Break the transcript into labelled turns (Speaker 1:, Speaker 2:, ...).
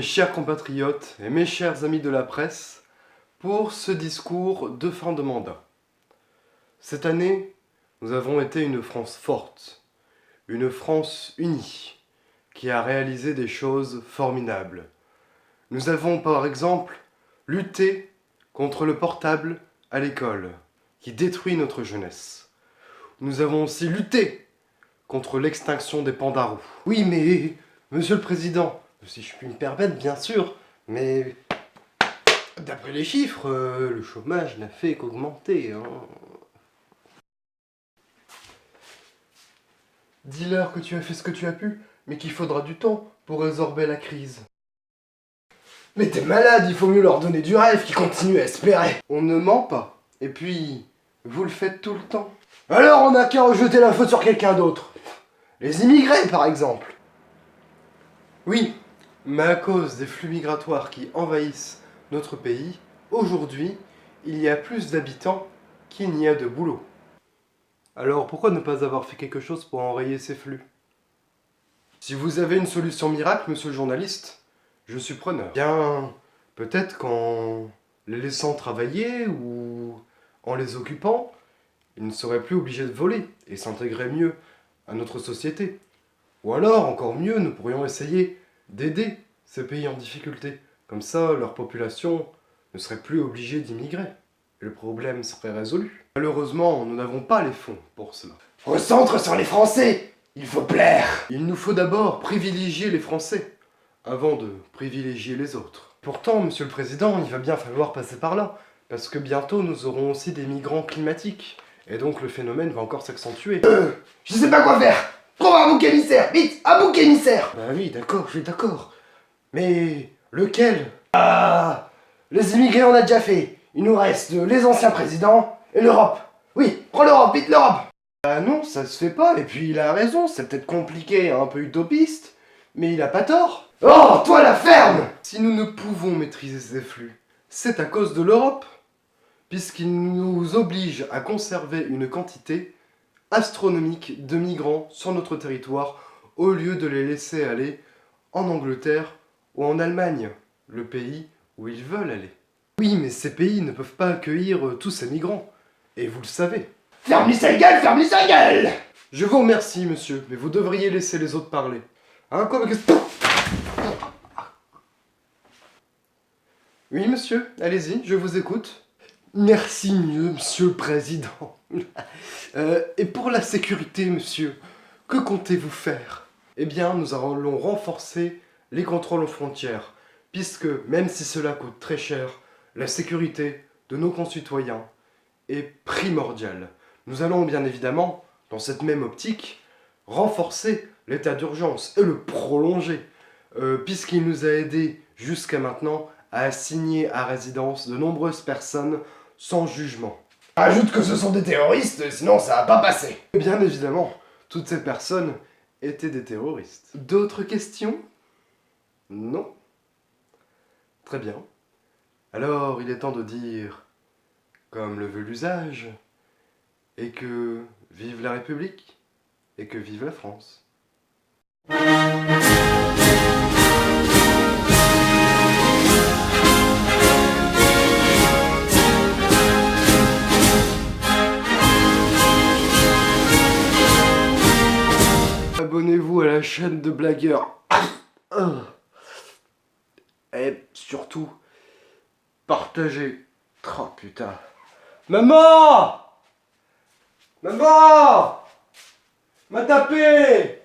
Speaker 1: mes chers compatriotes et mes chers amis de la presse pour ce discours de fin de mandat. Cette année, nous avons été une France forte, une France unie, qui a réalisé des choses formidables. Nous avons par exemple lutté contre le portable à l'école, qui détruit notre jeunesse. Nous avons aussi lutté contre l'extinction des pandarous. Oui, mais, Monsieur le Président, si je puis me permettre, bien sûr, mais d'après les chiffres, le chômage n'a fait qu'augmenter. Hein. Dis-leur que tu as fait ce que tu as pu, mais qu'il faudra du temps pour résorber la crise. Mais t'es malade, il faut mieux leur donner du rêve qu'ils continuent à espérer. On ne ment pas. Et puis, vous le faites tout le temps. Alors on n'a qu'à rejeter la faute sur quelqu'un d'autre. Les immigrés, par exemple. Oui, mais à cause des flux migratoires qui envahissent notre pays, aujourd'hui, il y a plus d'habitants qu'il n'y a de boulot. Alors pourquoi ne pas avoir fait quelque chose pour enrayer ces flux? Si vous avez une solution miracle, monsieur le journaliste, je suis preneur. Bien, peut-être qu'en les laissant travailler ou en les occupant, ils ne seraient plus obligés de voler et s'intégreraient mieux à notre société. Ou alors, encore mieux, nous pourrions essayer d'aider ces pays en difficulté. Comme ça, leur population ne serait plus obligée d'immigrer. Et le problème serait résolu. Malheureusement, nous n'avons pas les fonds pour cela. Recentre sur les Français! Il faut plaire! Il nous faut d'abord privilégier les Français, avant de privilégier les autres. Pourtant, Monsieur le Président, il va bien falloir passer par là, parce que bientôt nous aurons aussi des migrants climatiques, et donc le phénomène va encore s'accentuer. Je sais pas quoi faire! Trouve un bouc émissaire! Vite! Un bouc émissaire! Bah oui, d'accord, je suis d'accord. Mais lequel? Ah! Les immigrés on a déjà fait. Il nous reste les anciens présidents et l'Europe. Oui, prends l'Europe, vite l'Europe! Ah non, ça se fait pas, et puis il a raison, c'est peut-être compliqué, un peu utopiste, mais il a pas tort. Oh, toi la ferme! Si nous ne pouvons maîtriser ces flux, c'est à cause de l'Europe, puisqu'il nous oblige à conserver une quantité astronomique de migrants sur notre territoire, au lieu de les laisser aller en Angleterre ou en Allemagne, le pays où ils veulent aller. Oui, mais ces pays ne peuvent pas accueillir tous ces migrants, et vous le savez. Ferme-lui sa gueule, ferme-lui sa gueule! Je vous remercie, monsieur, mais vous devriez laisser les autres parler. Hein, quoi, mais Oui, monsieur, allez-y, je vous écoute. Merci, monsieur le président. Et pour la sécurité, monsieur, que comptez-vous faire? Eh bien, nous allons renforcer les contrôles aux frontières, puisque, même si cela coûte très cher, la sécurité de nos concitoyens est primordiale. Nous allons bien évidemment, dans cette même optique, renforcer l'état d'urgence et le prolonger, puisqu'il nous a aidés jusqu'à maintenant à assigner à résidence de nombreuses personnes sans jugement. Ajoute que ce sont des terroristes, sinon ça va pas passer. Bien évidemment, toutes ces personnes étaient des terroristes. D'autres questions? Non? Très bien. Alors, il est temps de dire, comme le veut l'usage, et que vive la République, et que vive la France. Abonnez-vous à la chaîne de Blagueur. Et surtout, partagez. Oh putain. Maman! Maman! M'a tapé!